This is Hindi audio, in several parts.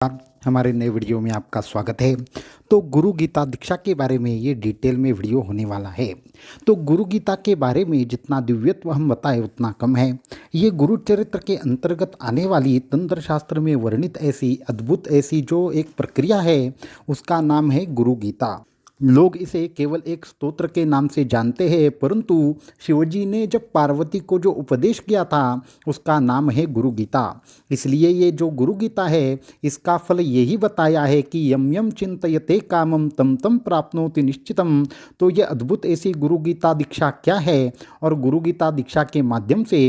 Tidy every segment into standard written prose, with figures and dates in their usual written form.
हमारे नए वीडियो में आपका स्वागत है। तो गुरु गीता दीक्षा के बारे में ये डिटेल में वीडियो होने वाला है। तो गुरु गीता के बारे में जितना दिव्यत्व हम बताएं उतना कम है। ये गुरु चरित्र के अंतर्गत आने वाली तंत्र शास्त्र में वर्णित ऐसी अद्भुत ऐसी जो एक प्रक्रिया है उसका नाम है गुरु गीता। लोग इसे केवल एक स्तोत्र के नाम से जानते हैं, परंतु शिवजी ने जब पार्वती को जो उपदेश किया था उसका नाम है गुरु गीता। इसलिए ये जो गुरु गीता है इसका फल यही बताया है कि यम यम चिंतयते कामम तम तम प्राप्नोति निश्चितम। तो ये अद्भुत ऐसी गुरु गीता दीक्षा क्या है और गुरु गीता दीक्षा के माध्यम से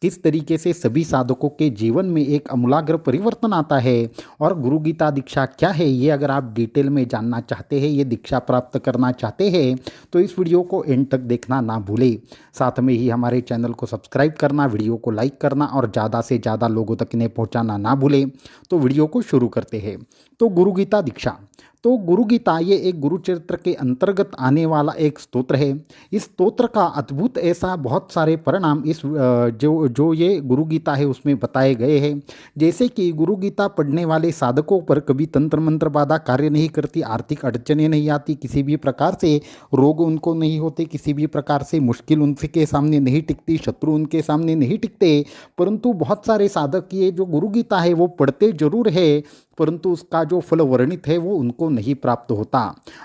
किस तरीके से सभी साधकों के जीवन में एक आमूलाग्र परिवर्तन आता है और गुरु गीता दीक्षा क्या है, ये अगर आप डिटेल में जानना चाहते हैं, ये दीक्षा प्राप्त करना चाहते हैं तो इस वीडियो को एंड तक देखना ना भूलें। साथ में ही हमारे चैनल को सब्सक्राइब करना, वीडियो को लाइक करना और ज़्यादा से ज़्यादा लोगों तक इन्हें पहुंचाना ना भूलें। तो वीडियो को शुरू करते हैं। तो गुरु गीता दीक्षा, तो गुरु गीता ये एक गुरु चरित्र के अंतर्गत आने वाला एक स्तोत्र है। इस स्तोत्र का अद्भुत ऐसा बहुत सारे परिणाम इस जो ये गुरु गीता है उसमें बताए गए हैं। जैसे कि गुरु गीता पढ़ने वाले साधकों पर कभी तंत्र मंत्र बाधा कार्य नहीं करती, आर्थिक अड़चनें नहीं आती, किसी भी प्रकार से रोग उनको नहीं होते, किसी भी प्रकार से मुश्किल उनके सामने नहीं टिकती, शत्रु उनके सामने नहीं टिकते। परंतु बहुत सारे साधक ये जो गुरु गीता है वो पढ़ते जरूर है, परंतु उसका जो फल वर्णित है वो उनको नहीं प्राप्त होता।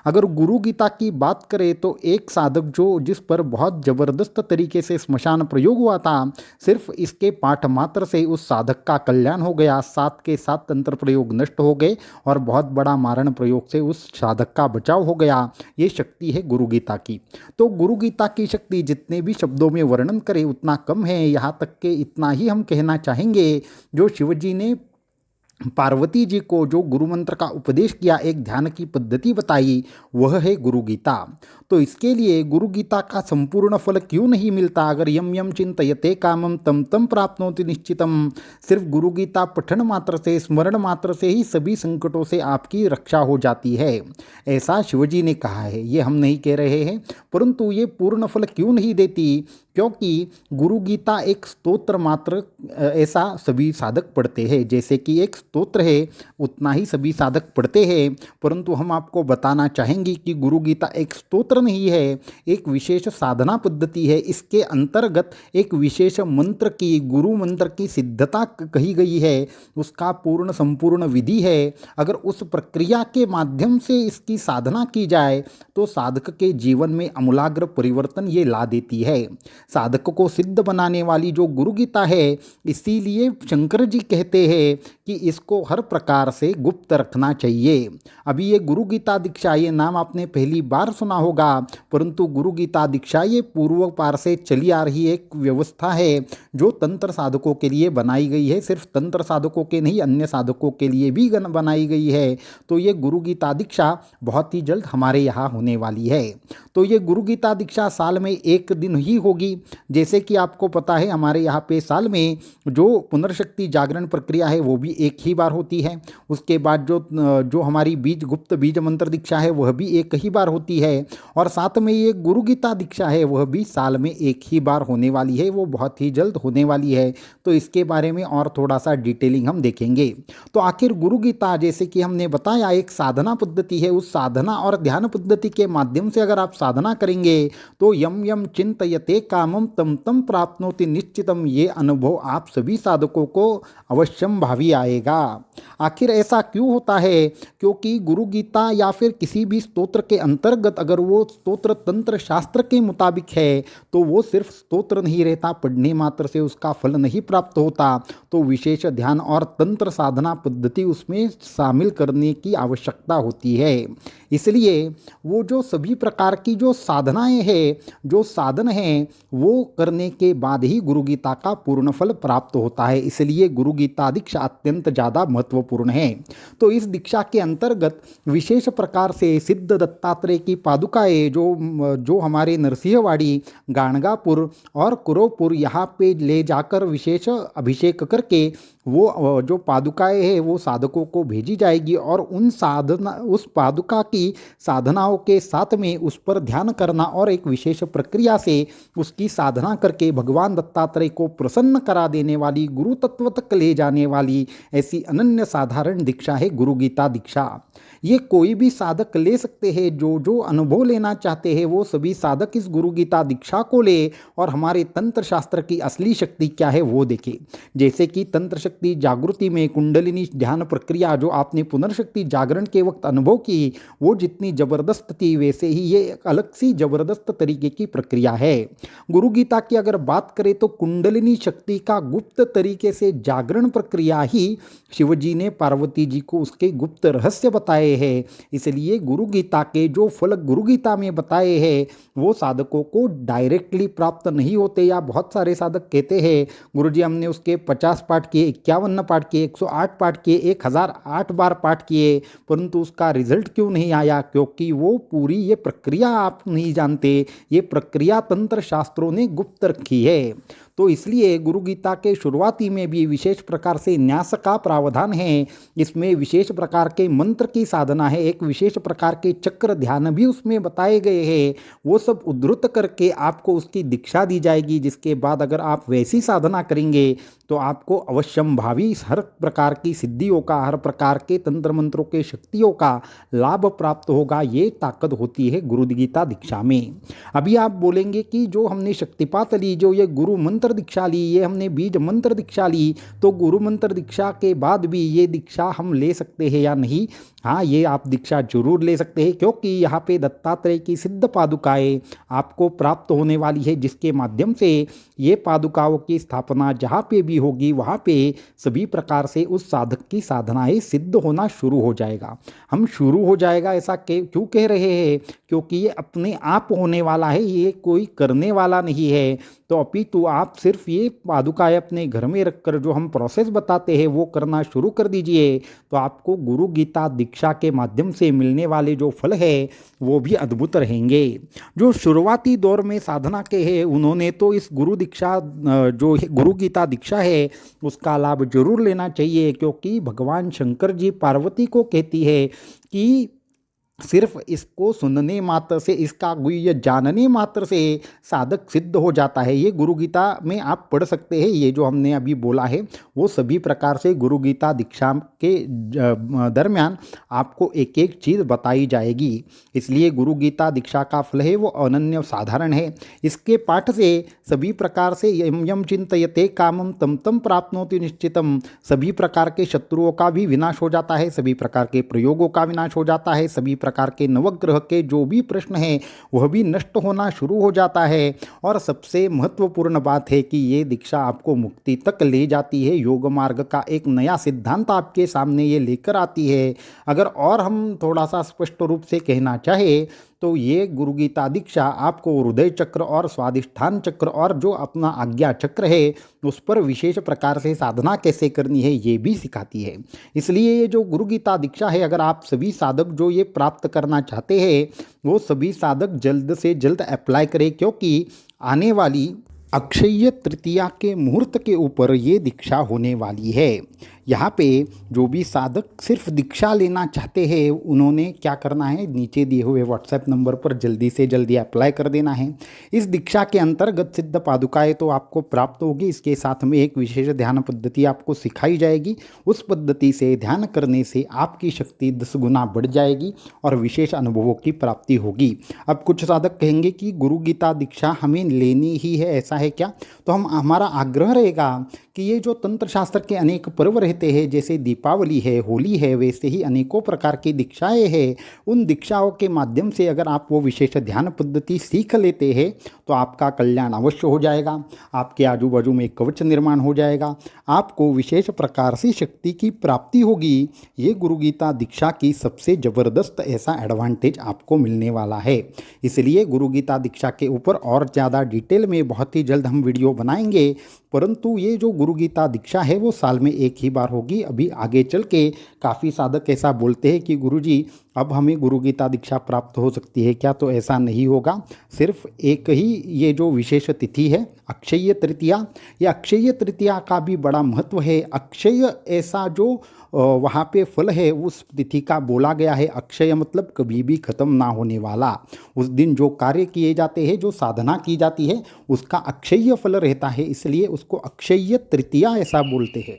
अगर गुरु गीता की बात करें तो एक साधक जिस पर बहुत जबरदस्त तरीके से श्मशान प्रयोग हुआ था, सिर्फ इसके पाठ मात्र से उस साधक का कल्याण हो गया, 7 के 7 तंत्र प्रयोग नष्ट हो गए और बहुत बड़ा मारण प्रयोग से उस साधक का बचाव हो गया। ये शक्ति है गुरु गीता की। तो गुरु गीता की शक्ति जितने भी शब्दों में वर्णन करें उतना कम है। यहाँ तक के इतना ही हम कहना चाहेंगे, जो शिवजी ने पार्वती जी को जो गुरु मंत्र का उपदेश किया, एक ध्यान की पद्धति बताई, वह है गुरु गीता। तो इसके लिए गुरु गीता का संपूर्ण फल क्यों नहीं मिलता? अगर यम यम चिंतयते कामम तम तम प्राप्नोति निश्चितम, सिर्फ गुरु गीता पठन मात्र से, स्मरण मात्र से ही सभी संकटों से आपकी रक्षा हो जाती है, ऐसा शिवजी ने कहा है। ये हम नहीं कह रहे हैं, परंतु ये पूर्ण फल क्यों नहीं देती? क्योंकि गुरु गीता एक स्तोत्र मात्र ऐसा सभी साधक पढ़ते हैं, जैसे कि एक स्तोत्र है उतना ही सभी साधक पढ़ते हैं। परंतु हम आपको बताना चाहेंगे कि गुरु गीता एक स्तोत्र नहीं है, एक विशेष साधना पद्धति है। इसके अंतर्गत एक विशेष मंत्र की, गुरु मंत्र की सिद्धता कही गई है, उसका पूर्ण संपूर्ण विधि है। अगर उस प्रक्रिया के माध्यम से इसकी साधना की जाए तो साधक के जीवन में आमूलाग्र परिवर्तन ये ला देती है। साधक को सिद्ध बनाने वाली जो गुरु गीता है, इसीलिए शंकर जी कहते हैं कि इसको हर प्रकार से गुप्त रखना चाहिए। अभी ये गुरु गीता दीक्षा, ये नाम आपने पहली बार सुना होगा, परंतु गुरु गीता दीक्षा ये पूर्व पार से चली आ रही एक व्यवस्था है जो तंत्र साधकों के लिए बनाई गई है। सिर्फ तंत्र साधकों के नहीं, अन्य साधकों के लिए भी बनाई गई है। तो ये गुरु गीता दीक्षा बहुत ही जल्द हमारे यहाँ होने वाली है। तो ये गुरु गीता दीक्षा साल में एक दिन ही होगी। जैसे कि आपको पता है हमारे यहाँ पे साल में जो पुनर्शक्ति जागरण प्रक्रिया है वो भी एक ही बार होती है। उसके बाद जो हमारी गुप्त बीज मंत्र दीक्षा है वह भी एक ही बार होती है, और साथ में ये गुरु गीता दीक्षा है वह भी साल में एक ही बार होने वाली है, वो बहुत ही जल्द होने वाली है। तो इसके बारे में और थोड़ा सा डिटेलिंग हम देखेंगे। तो आखिर गुरु गीता, जैसे कि हमने बताया, एक साधना पद्धति है। उस साधना और ध्यान पद्धति के माध्यम से अगर आप साधना करेंगे तो यम यम चिंतयते कामम तम तम प्राप्नोति निश्चितम, ये अनुभव आप सभी साधकों को अवश्यम भावी आएगा। आखिर ऐसा क्यों होता है? क्योंकि गुरु गीता या फिर किसी भी स्तोत्र के अंतर्गत अगर वो स्तोत्र तंत्र शास्त्र के मुताबिक है तो वो सिर्फ स्तोत्र नहीं रहता, पढ़ने मात्र से उसका फल नहीं प्राप्त होता। तो विशेष ध्यान और तंत्र साधना पद्धति उसमें शामिल करने की आवश्यकता होती है। इसलिए वो जो सभी प्रकार की जो साधनाएं हैं, जो साधन हैं, वो करने के बाद ही गुरु गीता का पूर्ण फल प्राप्त होता है। इसलिए गुरु गीता दीक्षा अत्यंत ज़्यादा महत्वपूर्ण है। तो इस दीक्षा के अंतर्गत विशेष प्रकार से सिद्ध दत्तात्रेय की पादुकाएं जो हमारे नरसिंहवाड़ी, गाणगापुर और कुरोपुर यहाँ पे ले जाकर विशेष अभिषेक करके वो जो पादुकाएँ हैं वो साधकों को भेजी जाएगी और उस पादुका की साधनाओं के साथ में उस पर ध्यान करना और एक विशेष प्रक्रिया से उसकी साधना करके भगवान दत्तात्रेय को प्रसन्न करा देने वाली, गुरु तत्व तक ले जाने वाली ऐसी अनन्य साधारण दीक्षा है गुरु गीता दीक्षा। ये कोई भी साधक ले सकते हैं। जो जो अनुभव लेना चाहते हैं वो सभी साधक इस गुरु गीता दीक्षा को ले और हमारे तंत्र शास्त्र की असली शक्ति क्या है वो देखें। जैसे कि तंत्र शक्ति जागृति में कुंडलिनी ध्यान प्रक्रिया जो आपने पुनर्शक्ति जागरण के वक्त अनुभव की वो जितनी जबरदस्त थी, वैसे ही ये एक अलग सी जबरदस्त तरीके की प्रक्रिया है। गुरु गीता की अगर बात करें तो कुंडलिनी शक्ति का गुप्त तरीके से जागरण प्रक्रिया ही शिवजी ने पार्वती जी को उसके गुप्त रहस्य बताए हैं। इसलिए गुरु गीता के जो फल गुरु गीता में बताए हैं वो साधकों को डायरेक्टली प्राप्त नहीं होते। या बहुत सारे साधक कहते हैं गुरुजी हमने उसके 50 पाठ किए, 51 पाठ किए, 108 पाठ किए, 1008 बार पाठ किए, परंतु उसका रिजल्ट क्यों नहीं आया? क्योंकि वो पूरी ये प्रक्रिया आप नहीं जानते। ये प्रक्रिया तंत्र शास्त्रों ने गुप्त रखी है। तो इसलिए गुरु गीता के शुरुआती में भी विशेष प्रकार से न्यास का प्रावधान है। इसमें विशेष प्रकार के मंत्र की साधना है, एक विशेष प्रकार के चक्र ध्यान भी उसमें बताए गए हैं। वो सब उद्धृत करके आपको उसकी दीक्षा दी जाएगी, जिसके बाद अगर आप वैसी साधना करेंगे तो आपको अवश्यंभावी हर प्रकार की सिद्धियों का, हर प्रकार के तंत्र मंत्रों के शक्तियों का लाभ प्राप्त होगा। ये ताकत होती है गुरु गीता दीक्षा में। अभी आप बोलेंगे कि जो हमने शक्तिपात ली, जो ये गुरु मंत्र दीक्षा ली, ये हमने बीज मंत्र दीक्षा ली, तो गुरु मंत्र दीक्षा के बाद भी ये दीक्षा हम ले सकते हैं या नहीं? हाँ, ये आप दीक्षा जरूर ले सकते हैं, क्योंकि यहाँ पे दत्तात्रेय की सिद्ध पादुकाएं आपको प्राप्त होने वाली है, जिसके माध्यम से ये पादुकाओं की स्थापना जहाँ पे भी होगी वहाँ पे सभी प्रकार से उस साधक की साधनाएं सिद्ध होना शुरू हो जाएगा। हम शुरू हो जाएगा ऐसा क्यों कह रहे हैं? क्योंकि ये अपने आप होने वाला है, ये कोई करने वाला नहीं है। तो अपितु आप सिर्फ ये पादुकाएं अपने घर में रखकर जो हम प्रोसेस बताते हैं वो करना शुरू कर दीजिए, तो आपको गुरु गीता दीक्षा के माध्यम से मिलने वाले जो फल है वो भी अद्भुत रहेंगे। जो शुरुआती दौर में साधना के हैं उन्होंने तो इस गुरु दीक्षा जो गुरु गीता दीक्षा है उसका लाभ जरूर लेना चाहिए, क्योंकि भगवान शंकर जी पार्वती को कहती है कि सिर्फ इसको सुनने मात्र से, इसका गुह्य जानने मात्र से साधक सिद्ध हो जाता है। ये गुरु गीता में आप पढ़ सकते हैं। ये जो हमने अभी बोला है वो सभी प्रकार से गुरु गीता दीक्षा के दरमियान आपको एक एक चीज़ बताई जाएगी। इसलिए गुरु गीता दीक्षा का फल है वो अनन्य साधारण है। इसके पाठ से सभी प्रकार से यम यम चिंतयते कामम तम तम प्राप्नोति निश्चितम, सभी प्रकार के शत्रुओं का भी विनाश हो जाता है, सभी प्रकार के प्रयोगों का विनाश हो जाता है, सभी प्रकार के नवग्रह के जो भी प्रश्न हैं वह भी नष्ट होना शुरू हो जाता है। और सबसे महत्वपूर्ण बात है कि ये दीक्षा आपको मुक्ति तक ले जाती है, योग मार्ग का एक नया सिद्धांत आपके सामने ये लेकर आती है। अगर और हम थोड़ा सा स्पष्ट रूप से कहना चाहे तो ये गुरु गीता दीक्षा आपको हृदय चक्र और स्वादिष्ठान चक्र और जो अपना आज्ञा चक्र है उस पर विशेष प्रकार से साधना कैसे करनी है ये भी सिखाती है। इसलिए ये जो गुरु गीता दीक्षा है, अगर आप सभी साधक जो ये प्राप्त करना चाहते हैं वो सभी साधक जल्द से जल्द अप्लाई करें, क्योंकि आने वाली अक्षय तृतीया के मुहूर्त के ऊपर ये दीक्षा होने वाली है। यहाँ पे जो भी साधक सिर्फ दीक्षा लेना चाहते हैं उन्होंने क्या करना है, नीचे दिए हुए व्हाट्सएप नंबर पर जल्दी से जल्दी अप्लाई कर देना है। इस दीक्षा के अंतर्गत सिद्ध पादुकाएं तो आपको प्राप्त होगी, इसके साथ में एक विशेष ध्यान पद्धति आपको सिखाई जाएगी। उस पद्धति से ध्यान करने से आपकी शक्ति 10 गुना बढ़ जाएगी और विशेष अनुभवों की प्राप्ति होगी। अब कुछ साधक कहेंगे कि गुरु गीता दीक्षा हमें लेनी ही है, ऐसा है क्या? तो हमारा आग्रह रहेगा कि ये जो तंत्र शास्त्र के अनेक पर्व रहते हैं, जैसे दीपावली है, होली है, वैसे ही अनेकों प्रकार की दीक्षाएं हैं। उन दीक्षाओं के माध्यम से अगर आप वो विशेष ध्यान पद्धति सीख लेते हैं तो आपका कल्याण अवश्य हो जाएगा। आपके आजू बाजू में कवच निर्माण हो जाएगा, आपको विशेष प्रकार से शक्ति की प्राप्ति होगी। ये गुरु गीता दीक्षा की सबसे ज़बरदस्त ऐसा एडवांटेज आपको मिलने वाला है। इसलिए गुरु गीता दीक्षा के ऊपर और ज़्यादा डिटेल में बहुत ही जल्द हम वीडियो बनाएंगे, परंतु ये जो गुरु गीता दीक्षा है वो साल में एक ही बार होगी। अभी आगे चल के काफ़ी साधक ऐसा बोलते हैं कि गुरुजी अब हमें गुरु गीता दीक्षा प्राप्त हो सकती है क्या? तो ऐसा नहीं होगा। सिर्फ एक ही ये जो विशेष तिथि है अक्षय तृतीया, ये अक्षय तृतीया का भी बड़ा महत्व है। अक्षय ऐसा जो वहाँ पे फल है उस तिथि का बोला गया है। अक्षय मतलब कभी भी ख़त्म ना होने वाला। उस दिन जो कार्य किए जाते हैं, जो साधना की जाती है, उसका अक्षय फल रहता है, इसलिए उसको अक्षय तृतीया ऐसा बोलते हैं।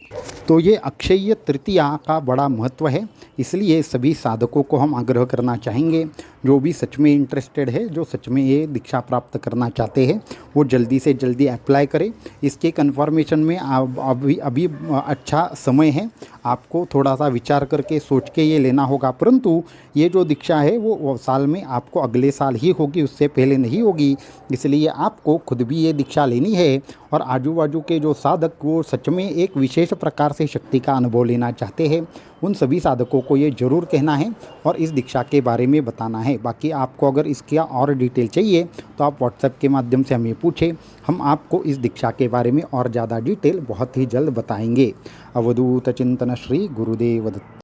तो ये अक्षय तृतीया का बड़ा महत्व है, इसलिए सभी साधकों को हम आग्रह करना चाहेंगे, जो भी सच में इंटरेस्टेड है, जो सच में ये दीक्षा प्राप्त करना चाहते हैं, वो जल्दी से जल्दी अप्लाई करें। इसके कन्फर्मेशन में अभी अच्छा समय है, आपको थोड़ा सा विचार करके सोच के ये लेना होगा। परंतु ये जो दीक्षा है वो साल में आपको अगले साल ही होगी, उससे पहले नहीं होगी। इसलिए आपको खुद भी ये दीक्षा लेनी है और आजू बाजू के जो साधक वो सच में एक विशेष प्रकार से शक्ति का अनुभव लेना चाहते हैं, उन सभी साधकों को ये ज़रूर कहना है और इस दीक्षा के बारे में बताना है। बाकी आपको अगर इसका और डिटेल चाहिए तो आप व्हाट्सएप के माध्यम से हमें पूछें, हम आपको इस दीक्षा के बारे में और ज़्यादा डिटेल बहुत ही जल्द बताएंगे। अवधूत चिंतन श्री गुरुदेव दत्त।